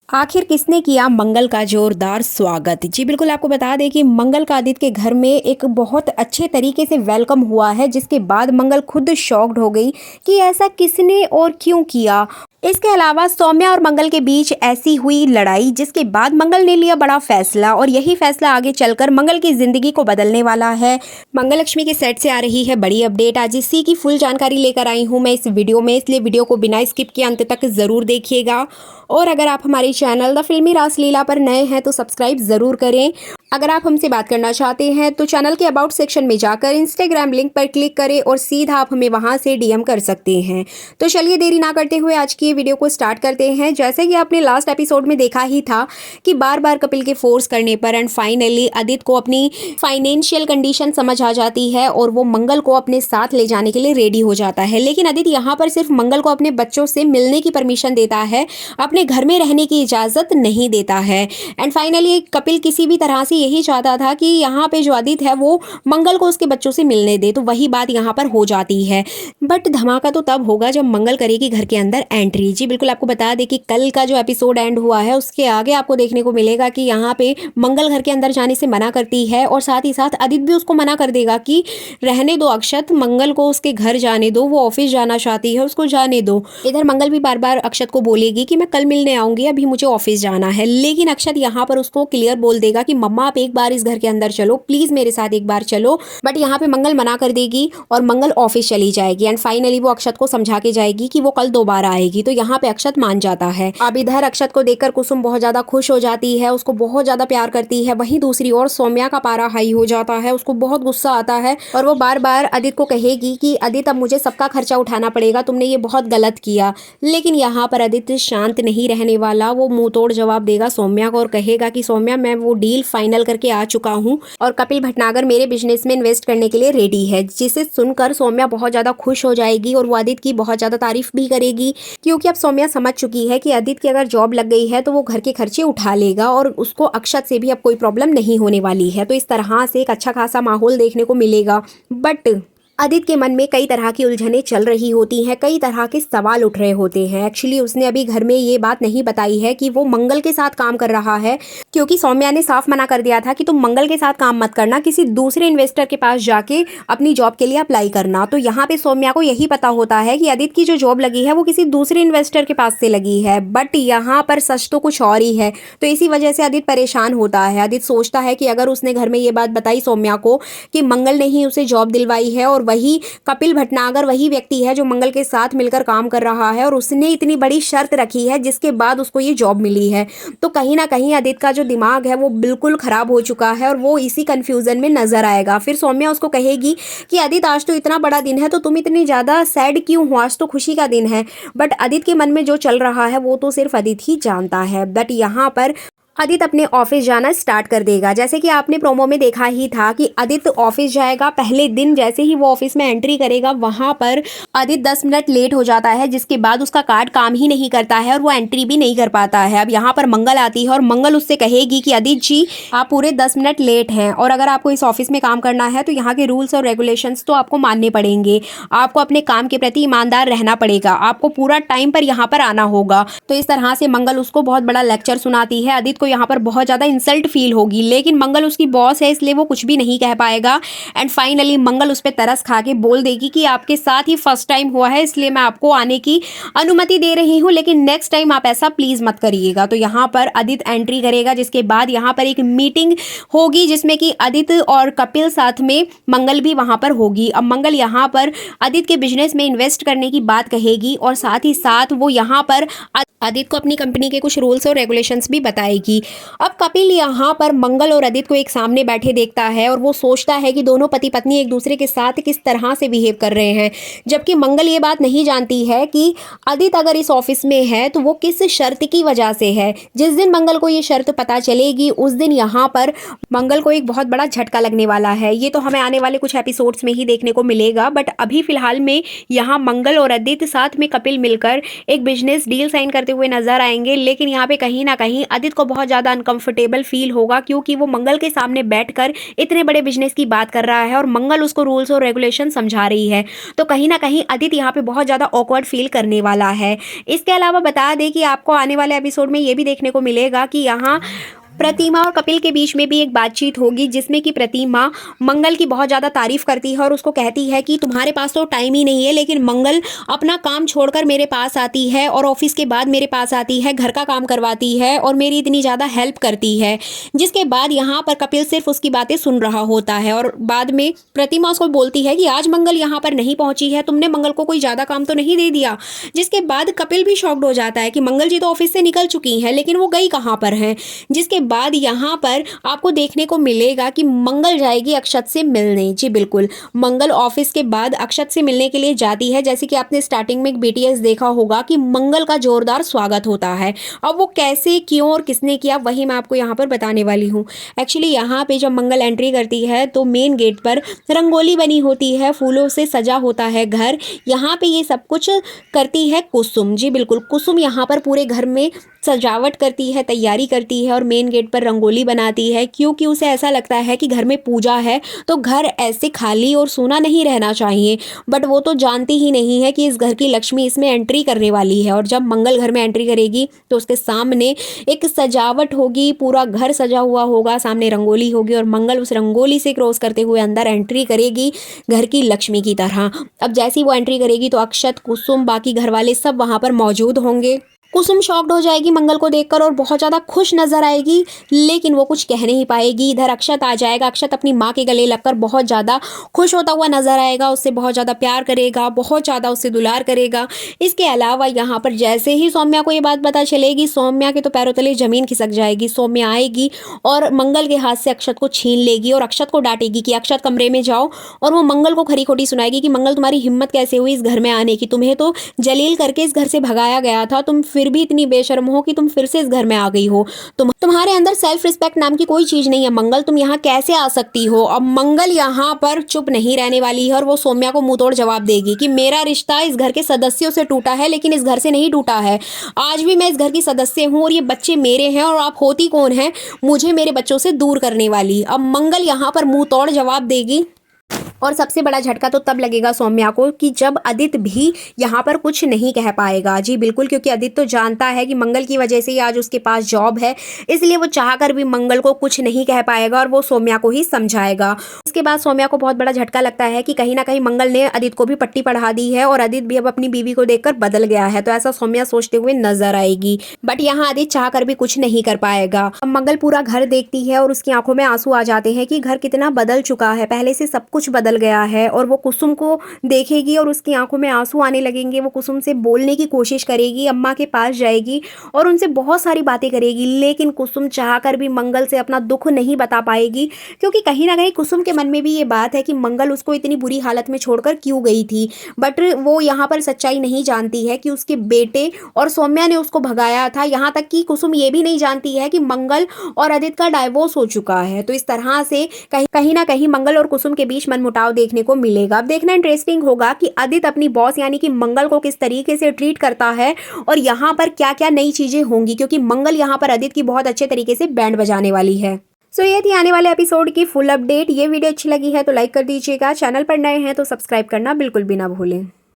आखिर किसने किया मंगल का जोरदार स्वागत। जी बिल्कुल, आपको बता दें कि मंगल का आदित्य के घर में एक बहुत अच्छे तरीके से वेलकम हुआ है, जिसके बाद मंगल खुद शॉक्ड हो गई कि ऐसा किसने और क्यों किया। इसके अलावा सौम्या और मंगल के बीच ऐसी हुई लड़ाई, जिसके बाद मंगल ने लिया बड़ा फैसला और यही फैसला आगे चलकर मंगल की जिंदगी को बदलने वाला है। मंगल लक्ष्मी के सेट से आ रही है बड़ी अपडेट। आज इसी की फुल जानकारी लेकर आई हूँ मैं इस वीडियो में, इसलिए वीडियो को बिना स्किप किए अंत तक जरूर देखिएगा। और अगर आप हमारे चैनल द फिल्मी रासलीला पर नए हैं तो सब्सक्राइब जरूर करें। अगर आप हमसे बात करना चाहते हैं तो चैनल के अबाउट सेक्शन में जाकर इंस्टाग्राम लिंक पर क्लिक करें और सीधा आप हमें वहां से डीएम कर सकते हैं। तो चलिए देरी ना करते हुए आज की वीडियो को स्टार्ट करते हैं। जैसे कि आपने लास्ट एपिसोड में देखा ही था कि बार बार कपिल के फोर्स करने पर एंड फाइनली आदित्य को अपनी फाइनेंशियल कंडीशन समझ आ जाती है और वो मंगल को अपने साथ ले जाने के लिए रेडी हो जाता है। लेकिन आदित्य यहाँ पर सिर्फ मंगल को अपने बच्चों से मिलने की परमिशन देता है, अपने घर में रहने की इजाजत नहीं देता है। एंड फाइनली कपिल किसी भी तरह से यही चाहता था कि यहाँ पे जो आदित्य है वो मंगल को उसके बच्चों से मिलने दे, तो वही बात यहाँ पर हो जाती है। बट धमाका तो तब होगा जब मंगल करेगी घर के अंदर एंट्री। जी बिल्कुल, आपको बता दें कि कल का जो एपिसोड एंड हुआ है उसके आगे आपको देखने को मिलेगा कि यहाँ पे मंगल घर के अंदर जाने से मना करती है और साथ ही साथ आदित्य भी उसको मना कर देगा कि रहने दो अक्षत, मंगल को उसके घर जाने दो, वो ऑफिस जाना चाहती है, उसको जाने दो। इधर मंगल भी बार बार अक्षत को बोलेगी कि मैं कल मिलने आऊंगी, अभी मुझे ऑफिस जाना है। लेकिन अक्षत यहाँ पर उसको क्लियर बोल देगा कि मम्मा आप एक बार इस घर के अंदर चलो, प्लीज मेरे साथ एक बार चलो। बट यहाँ पे मंगल मना कर देगी और मंगल ऑफिस चली जाएगी एंड फाइनली वो अक्षत को समझा के जाएगी कि वो कल दोबारा आएगी। तो यहाँ पे अक्षत मान जाता है। अब इधर अक्षत को देखकर कुसुम बहुत ज्यादा खुश हो जाती है, उसको बहुत ज्यादा प्यार करती है। वहीं दूसरी ओर सौम्या का पारा हाई हो जाता है, उसको बहुत गुस्सा आता है और वो बार बार आदित्य को कहेगी कि आदित्य अब मुझे सबका खर्चा उठाना पड़ेगा, तुमने ये बहुत गलत किया। लेकिन यहाँ पर आदित्य शांत नहीं रहने वाला, वो मुंह तोड़ जवाब देगा सौम्या को और कहेगा कि सौम्या मैं वो डील फाइनल करके आ चुका हूँ और कपिल भटनागर मेरे बिजनेस में इन्वेस्ट करने के लिए रेडी है। जिसे सुनकर सौम्या बहुत ज्यादा खुश हो जाएगी और वो आदित्य की बहुत ज्यादा तारीफ भी करेगी, क्योंकि अब सौम्या समझ चुकी है कि आदित्य की अगर जॉब लग गई है तो वो घर के खर्चे उठा लेगा और उसको अक्षत से भी अब कोई प्रॉब्लम नहीं होने वाली है। तो इस तरह से एक अच्छा खासा माहौल देखने को मिलेगा। बट आदित्य के मन में कई तरह की उलझनें चल रही होती हैं, कई तरह के सवाल उठ रहे होते हैं। एक्चुअली उसने अभी घर में ये बात नहीं बताई है कि वो मंगल के साथ काम कर रहा है, क्योंकि सौम्या ने साफ मना कर दिया था कि तुम मंगल के साथ काम मत करना, किसी दूसरे इन्वेस्टर के पास जाके अपनी जॉब के लिए अप्लाई करना। तो यहाँ पे सौम्या को यही पता होता है कि आदित्य की जो जॉब लगी है वो किसी दूसरे इन्वेस्टर के पास से लगी है, बट यहाँ पर सच तो कुछ और ही है। तो इसी वजह से आदित्य परेशान होता है। आदित्य सोचता है कि अगर उसने घर में ये बात बताई सौम्या को कि मंगल ने ही उसे जॉब दिलवाई है और वही कपिल भटनागर वही व्यक्ति है जो मंगल के साथ मिलकर काम कर रहा है और उसने इतनी बड़ी शर्त रखी है जिसके बाद उसको ये जॉब मिली है, तो कहीं ना कहीं आदित्य का जो दिमाग है वो बिल्कुल खराब हो चुका है और वो इसी कंफ्यूजन में नजर आएगा। फिर सौम्या उसको कहेगी कि आदित्य आज तो इतना बड़ा दिन है तो तुम इतनी ज्यादा सैड क्यों हो, आज तो खुशी का दिन है। बट आदित्य के मन में जो चल रहा है वो तो सिर्फ आदित्य ही जानता है। बट यहाँ पर आदित्य अपने ऑफिस जाना स्टार्ट कर देगा। जैसे कि आपने प्रोमो में देखा ही था कि आदित्य ऑफिस जाएगा, पहले दिन जैसे ही वो ऑफिस में एंट्री करेगा वहां पर आदित्य 10 मिनट लेट हो जाता है, जिसके बाद उसका कार्ड काम ही नहीं करता है और वो एंट्री भी नहीं कर पाता है। अब यहाँ पर मंगल आती है और मंगल उससे कहेगी कि आदित्य जी आप पूरे 10 मिनट लेट हैं और अगर आपको इस ऑफिस में काम करना है तो यहाँ के रूल्स और रेगुलेशंस तो आपको मानने पड़ेंगे, आपको अपने काम के प्रति ईमानदार रहना पड़ेगा, आपको पूरा टाइम पर यहाँ पर आना होगा। तो इस तरह से मंगल उसको बहुत बड़ा लेक्चर सुनाती है। आदित्य यहाँ पर बहुत ज्यादा इंसल्ट फील होगी, लेकिन मंगल उसकी बॉस है इसलिए वो कुछ भी नहीं कह पाएगा। एंड फाइनली मंगल उस पर तरस खा के बोल देगी कि आपके साथ ही फर्स्ट टाइम हुआ है इसलिए मैं आपको आने की अनुमति दे रही हूं, लेकिन नेक्स्ट टाइम आप ऐसा प्लीज मत करिएगा। तो यहाँ पर आदित्य एंट्री करेगा, जिसके बाद यहाँ पर एक मीटिंग होगी जिसमें कि आदित्य और कपिल साथ में मंगल भी वहां पर होगी। अब मंगल यहाँ पर आदित्य के बिजनेस में इन्वेस्ट करने की बात कहेगी और साथ ही साथ वो यहाँ पर आदित्य को अपनी कंपनी के कुछ रूल्स और रेगुलेशंस भी बताएगी। अब कपिल यहाँ पर मंगल और आदित्य को एक सामने बैठे देखता है और वो सोचता है कि दोनों पति पत्नी एक दूसरे के साथ किस तरह से बिहेव कर रहे हैं, जबकि मंगल ये बात नहीं जानती है कि आदित्य अगर इस ऑफिस में है तो वो किस शर्त की वजह से है। जिस दिन मंगल को ये शर्त पता चलेगी उस दिन यहाँ पर मंगल को एक बहुत बड़ा झटका लगने वाला है। ये तो हमें आने वाले कुछ एपिसोड्स में ही देखने को मिलेगा, बट अभी फिलहाल में यहाँ मंगल और आदित्य साथ में कपिल मिलकर एक बिजनेस डील साइन करते हुए नजर आएंगे। लेकिन यहाँ पे कहीं ना कहीं आदित्य को बहुत बहुत ज़्यादा अनकंफर्टेबल फील होगा, क्योंकि वो मंगल के सामने बैठकर इतने बड़े बिजनेस की बात कर रहा है और मंगल उसको रूल्स और रेगुलेशन समझा रही है। तो कहीं ना कहीं आदित्य यहाँ पे बहुत ज़्यादा ऑकवर्ड फील करने वाला है। इसके अलावा बता दें कि आपको आने वाले एपिसोड में ये भी देखने को मिलेगा कि यहाँ प्रतिमा और कपिल के बीच में भी एक बातचीत होगी, जिसमें कि प्रतिमा मंगल की बहुत ज़्यादा तारीफ करती है और उसको कहती है कि तुम्हारे पास तो टाइम ही नहीं है, लेकिन मंगल अपना काम छोड़कर मेरे पास आती है और ऑफिस के बाद मेरे पास आती है, घर का काम करवाती है और मेरी इतनी ज़्यादा हेल्प करती है। जिसके बाद यहाँ पर कपिल सिर्फ उसकी बातें सुन रहा होता है और बाद में प्रतिमा उसको बोलती है कि आज मंगल यहाँ पर नहीं पहुँची है, तुमने मंगल को कोई ज़्यादा काम तो नहीं दे दिया। जिसके बाद कपिल भी शॉक्ड हो जाता है कि मंगल जी तो ऑफिस से निकल चुकी हैं, लेकिन वो गई कहाँ पर हैं। जिसके बाद यहाँ पर आपको देखने को मिलेगा कि मंगल जाएगी अक्षत से मिलने। जी बिल्कुल, मंगल ऑफिस के बाद अक्षत से मिलने के लिए जाती है। जैसे कि आपने स्टार्टिंग में एक बीटीएस देखा होगा कि मंगल का जोरदार स्वागत होता है। अब वो कैसे, क्यों और किसने किया, वही मैं आपको यहाँ पर बताने वाली हूँ। एक्चुअली यहाँ पे जब मंगल एंट्री करती है तो मेन गेट पर रंगोली बनी होती है, फूलों से सजा होता है घर। यहाँ पे ये सब कुछ करती है कुसुम। जी बिल्कुल, कुसुम यहाँ पर पूरे घर में सजावट करती है, तैयारी करती है और मेन गेट पर रंगोली बनाती है, क्योंकि उसे ऐसा लगता है कि घर में पूजा है तो घर ऐसे खाली और सूना नहीं रहना चाहिए। बट वो तो जानती ही नहीं है कि इस घर की लक्ष्मी इसमें एंट्री करने वाली है और जब मंगल घर में एंट्री करेगी तो उसके सामने एक सजावट होगी, पूरा घर सजा हुआ होगा, सामने रंगोली होगी और मंगल उस रंगोली से क्रॉस करते हुए अंदर एंट्री करेगी घर की लक्ष्मी की तरह। अब जैसी वो एंट्री करेगी तो अक्षत, कुसुम, बाकी घर वाले सब वहां पर मौजूद होंगे। कुसुम शॉक्ड हो जाएगी मंगल को देखकर और बहुत ज़्यादा खुश नजर आएगी, लेकिन वो कुछ कह नहीं पाएगी। इधर अक्षत आ जाएगा, अक्षत अपनी माँ के गले लगकर बहुत ज़्यादा खुश होता हुआ नजर आएगा, उससे बहुत ज़्यादा प्यार करेगा, बहुत ज़्यादा उससे दुलार करेगा। इसके अलावा यहाँ पर जैसे ही सौम्या को ये बात पता चलेगी, सौम्या के तो पैरों तले जमीन खिसक जाएगी। सौम्या आएगी और मंगल के हाथ से अक्षत को छीन लेगी और अक्षत को डांटेगी कि अक्षत कमरे में जाओ, और वो मंगल को खरी खोटी सुनाएगी कि मंगल तुम्हारी हिम्मत कैसे हुई इस घर में आने की, तुम्हें तो जलील करके इस घर से भगाया गया था, तुम फिर भी इतनी बेशर्म हो कि तुम फिर से इस घर में आ गई हो, तुम्हारे अंदर सेल्फ रिस्पेक्ट नाम की कोई चीज नहीं है मंगल, तुम यहाँ कैसे आ सकती हो। अब मंगल यहाँ पर चुप नहीं रहने वाली है और वो सौम्या को मुंह तोड़ जवाब देगी कि मेरा रिश्ता इस घर के सदस्यों से टूटा है, लेकिन इस घर से नहीं टूटा है। आज भी मैं इस घर की सदस्य हूँ और ये बच्चे मेरे हैं, और आप होती कौन है मुझे मेरे बच्चों से दूर करने वाली। अब मंगल यहाँ पर मुंह तोड़ जवाब देगी और सबसे बड़ा झटका तो तब लगेगा सौम्या को कि जब आदित्य भी यहाँ पर कुछ नहीं कह पाएगा। जी बिल्कुल, क्योंकि आदित्य तो जानता है कि मंगल की वजह से ही आज उसके पास जॉब है, इसलिए वो चाहकर भी मंगल को कुछ नहीं कह पाएगा और वो सौम्या को ही समझाएगा। उसके बाद सौम्या को बहुत बड़ा झटका लगता है कि कहीं ना कहीं मंगल ने आदित्य को भी पट्टी पढ़ा दी है और आदित्य भी अब अपनी बीवी को देखकर बदल गया है, तो ऐसा सौम्या सोचते हुए नजर आएगी। बट यहाँ आदित्य चाहकर भी कुछ नहीं कर पाएगा। अब मंगल पूरा घर देखती है और उसकी आंखों में आंसू आ जाते हैं कि घर कितना बदल चुका है, पहले से सब कुछ बदल गया है। और वो कुसुम को देखेगी और उसकी आंखों में आंसू आने लगेंगे। वो कुसुम से बोलने की कोशिश करेगी, अम्मा के पास जाएगी और उनसे बहुत सारी बातें करेगी, लेकिन कुसुम चाहकर भी मंगल से अपना दुख नहीं बता पाएगी, क्योंकि कहीं ना कहीं कुसुम के मन में भी ये बात है कि मंगल उसको इतनी बुरी हालत में छोड़कर क्यों गई थी। बट वो यहाँ पर सच्चाई नहीं जानती है कि उसके बेटे और सौम्या ने उसको भगाया था। यहाँ तक कि कुसुम ये भी नहीं जानती है कि मंगल और आदित्य का डाइवोर्स हो चुका है। तो इस तरह से कहीं ना कहीं मंगल और कुसुम के बीच मनमुटाव देखने को मिलेगा। अब देखना इंटरेस्टिंग होगा कि आदित्य अपनी बॉस यानी कि मंगल को किस तरीके से ट्रीट करता है और यहाँ पर क्या क्या नई चीजें होंगी, क्योंकि मंगल यहाँ पर आदित्य की बहुत अच्छे तरीके से बैंड बजाने वाली है। सो ये थी आने वाले एपिसोड की फुल अपडेट। ये वीडियो अच्छी लगी है तो लाइक कर दीजिएगा, चैनल पर नए हैं तो सब्सक्राइब करना बिल्कुल भी ना भूलें।